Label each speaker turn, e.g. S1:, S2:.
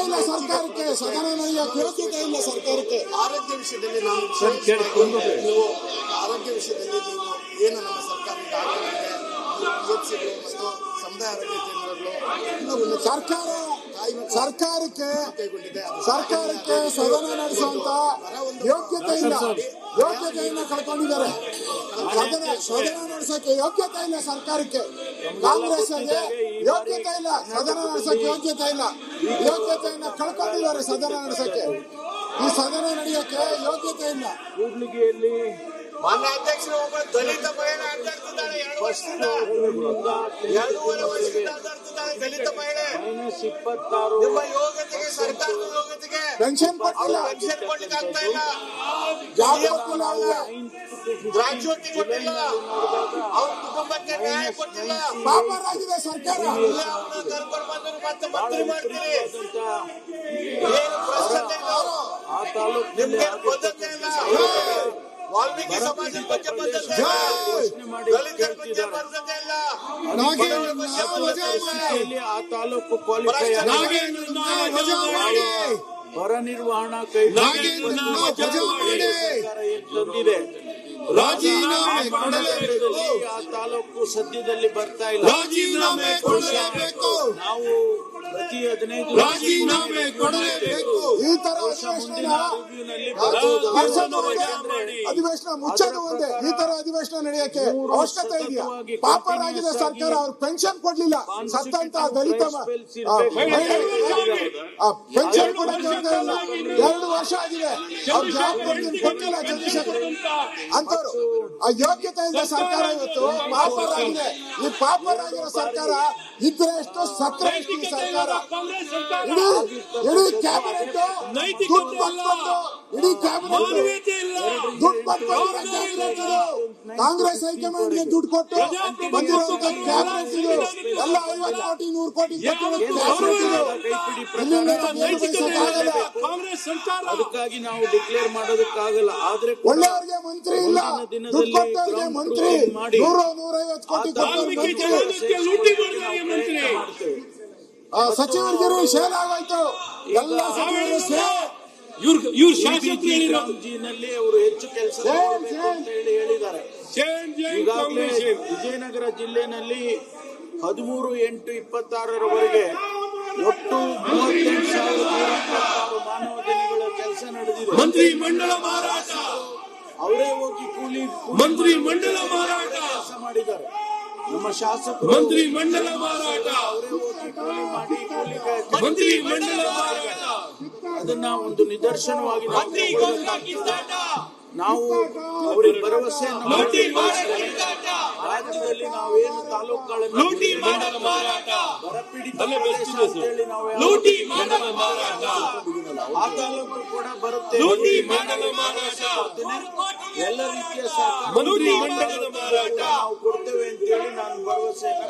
S1: ಇಲ್ಲ ಸರ್ಕಾರಕ್ಕೆ, ಸದನ ನಡೆಯಕ್ಕೆ ಯೋಗ್ಯತೆ ಇಲ್ಲ ಸರ್ಕಾರಕ್ಕೆ.
S2: ಆರೋಗ್ಯ ವಿಷಯದಲ್ಲಿ ನಾನು ನೀವು ಆರೋಗ್ಯ ವಿಷಯದಲ್ಲಿ ನೀವು ಏನು ನಮ್ಮ ಸರ್ಕಾರದಿಂದ ಆಗಿರುತ್ತೆ PHCಗಳು ಮತ್ತು ಸಮುದಾಯ ಆರೋಗ್ಯ ಕೇಂದ್ರಗಳು
S1: ಸರ್ಕಾರಕ್ಕೆ ಸದನ ನಡೆಸುವಂತ ಯೋಗ್ಯತೆಯನ್ನ ಕಳ್ಕೊಂಡಿದ್ದಾರೆ. ಸದನ ನಡೆಸಕ್ಕೆ ಯೋಗ್ಯತೆ ಇಲ್ಲ ಸರ್ಕಾರಕ್ಕೆ. ಕಾಂಗ್ರೆಸ್ ಯೋಗ್ಯತೆ ಇಲ್ಲ, ಸದನ ನಡೆಸಕ್ಕೆ ಯೋಗ್ಯತೆ ಇಲ್ಲ. ಯೋಗ್ಯತೆಯನ್ನ ಕಳ್ಕೊಂಡಿದ್ದಾರೆ ಸದನ ನಡೆಸಕ್ಕೆ. ಈ ಸದನ ನಡೆಯಕ್ಕೆ ಯೋಗ್ಯತೆ ಇಲ್ಲ.
S3: ಕೂಡ್ಲಿಗಿಯಲ್ಲಿ
S2: ಮಾನ್ಯ ಅಧ್ಯಕ್ಷರು ಒಬ್ಬ ದಲಿತ ಮಹಿಳೆ ಅಡ್ಡಾಡ್ತಿದ್ದಾಳೆ. 2 ವರ್ಷದಿಂದ 2.5 ವರ್ಷದಿಂದ ಅಡ್ಡಾಡ್ತಿದ್ದಾಳೆ ದಲಿತ ಮಹಿಳೆ.
S3: -26
S2: ನಿಮ್ಮ ಯೋಗ್ಯತೆಗೆ, ಸರ್ಕಾರದ ಯೋಗ್ಯತೆಗೆ
S1: ಪೆನ್ಷನ್ ಕೊಟ್ಟಿಲ್ಲ,
S2: ಕೊಡ್ಲಿಕ್ಕೆ ಆಗ್ತಾ ಇಲ್ಲ.
S1: ಜಾಬ್ ಕೊಟ್ಟಿಲ್ಲ,
S2: ಗ್ರಾಚ್ಯುಟಿ ಕೊಟ್ಟಿಲ್ಲ, ಅವ್ರ ಕುಟುಂಬಕ್ಕೆ ನ್ಯಾಯ ಕೊಟ್ಟಿಲ್ಲ.
S1: ಪಾಪರಾಗಿದೆ ಸರ್ಕಾರ.
S2: ಅವ್ರನ್ನ ಕರ್ಕೊಂಡು ಬಂದು ಮತ್ತೆ ಮಂತ್ರಿ ಮಾಡ್ತೀರಿ. ಏನು ಪ್ರಶ್ನೆ ಇಲ್ಲ.
S3: ಆ ತಾಲೂಕು
S2: ನಿಮ್ಗೆ ಬದ್ಧತೆ ಇಲ್ಲ. ವಾಲ್ಮೀಕಿ ಸಮಾಜದ ಬಗ್ಗೆ ಬದ್ಧತೆ ಇಲ್ಲ, ದಲಿತರ ಬಗ್ಗೆ ಬದ್ಧತೆ ಇಲ್ಲ.
S3: ಆ ತಾಲೂಕು ಕ್ವಾಲಿಫೈ ಬರ ನಿರ್ವಹಣಾ ಕೈ ತಂದಿದೆ.
S1: ರಾಜೀನಾಮೆ ಕೊಡಲೇಬೇಕು.
S3: ಆ ತಾಲೂಕು ಸದ್ಯದಲ್ಲಿ ಬರ್ತಾ ಇಲ್ಲ.
S1: ರಾಜೀನಾಮೆ ಕೊಡಲೇಬೇಕು.
S3: ನಾವು ಪ್ರತಿ 15
S1: ರಾಜೀನಾಮೆ ಕೊಡಲೇಬೇಕು. ಈ ತರ ಅಧಿವೇಶನ ಮುಚ್ಚೋದು ಒಂದೇ. ಈ ತರ ಅಧಿವೇಶನ ನಡೆಯಕ್ಕೆ ಅವಶ್ಯಕತೆ ಇದೆಯಾ? ಪಾಪರಾಗಿದೆ ಸರ್ಕಾರ. ಅವ್ರು ಪೆನ್ಷನ್ ಕೊಡ್ಲಿಲ್ಲ. ಸತ್ತಂತ ದಲಿತ ಪೆನ್ಷನ್ ಕೊಡಕ್ಕೆ 2 ವರ್ಷ ಆಗಿದೆ. ಅವ್ರು ಜಾಬ್ ಕೊಟ್ಟಿಲ್ಲ ಚಂದ್ರಶೇಖರ್ ಅಂತವ್ರು. ಆ ಯೋಗ್ಯತೆ ಇದ್ದ ಸರ್ಕಾರ ಇವತ್ತು ಪಾಪರಾಗಿದೆ. ಈ ಪಾಪರಾಗಿರೋ ಸರ್ಕಾರ ಇದ್ರೆ ಎಷ್ಟು, ಸತ್ರ ಎಷ್ಟು ಈ ಸರ್ಕಾರ. ಇಡೀ ಕ್ಯಾಬಿನೆಟ್ ದುಡ್ಡು ಬಂದ್ಕೊಂಡು, ಇಡೀ ಕ್ಯಾಬಿನೆಟ್ ದುಡ್ಡು ಬಂದ್ಕೊಂಡು ಕಾಂಗ್ರೆಸ್ ಹೈಕಮಾಂಡ್ಗೆ ದುಡ್ಡು ಕೊಟ್ಟು ಬಂದಿರುವಂತ ಕ್ಯಾಬಿನೆಟ್ ಇದು. ಎಲ್ಲ 50 ಕೋಟಿ 100 ಕೋಟಿ
S3: ಅದಕ್ಕಾಗಿ ನಾವು ಡಿಕ್ಲೇರ್ ಮಾಡೋದಕ್ಕಾಗಲ್ಲ. ಆದ್ರೆ
S1: ಒಳ್ಳೆಯವ್ರಿಗೆ ಮಂತ್ರಿ ಇಲ್ಲ, ದುಡ್ಡು ಕೊಟ್ಟವ್ರಿಗೆ ಮಂತ್ರಿ 100-150 ಕೋಟಿ ಸಚಿವರಿಗಿರು ಶೇಲ್ ಆಗೋಯ್ತು. ಎಲ್ಲ ಸಚಿವರು
S3: ಇವ್ರು ಶಾಸಕರಲ್ಲಿ ಅವರು ಹೆಚ್ಚು ಕೆಲಸ ಅಂತ ಹೇಳಿದ್ದಾರೆ. ಈಗಾಗಲೇ ವಿಜಯನಗರ ಜಿಲ್ಲೆನಲ್ಲಿ 13/8/26 ಒಟ್ಟು 38,126 ಮಾನವ ದಿನಗಳ ಕೆಲಸ ನಡೆದಿದೆ.
S4: ಮಂತ್ರಿ ಮಂಡಲ ಮಾರಾಟ,
S3: ಅವರೇ ಹೋಗಿ
S4: ಮಂತ್ರಿ ಮಂಡಲ ಮಾರಾಟ
S3: ಕೆಲಸ ಮಾಡಿದ್ದಾರೆ. ನಮ್ಮ ಶಾಸಕರು
S4: ಮಂತ್ರಿ ಮಂಡಲ ಮಾರಾಟ,
S3: ಅವರೇ ಹೋಗಿ ಕೂಲಿ ಮಾಡಿ
S4: ಮಂತ್ರಿ ಮಂಡಲ ಮಾರಾಟ,
S3: ಅದನ್ನ ಒಂದು ನಿದರ್ಶನವಾಗಿ ನಾವು ಅವರಿಗೆ ಭರವಸೆಯನ್ನು ರಾಜ್ಯದಲ್ಲಿ ನಾವೇನು ತಾಲೂಕುಗಳನ್ನು ಬರಪೀಡಿತ ಆ ತಾಲೂಕು ಕೂಡ ಬರುತ್ತೆ. ಎಲ್ಲ ರೀತಿಯ ನಾವು ಕೊಡ್ತೇವೆ ಅಂತ ಹೇಳಿ ನಾನು ಭರವಸೆಯನ್ನು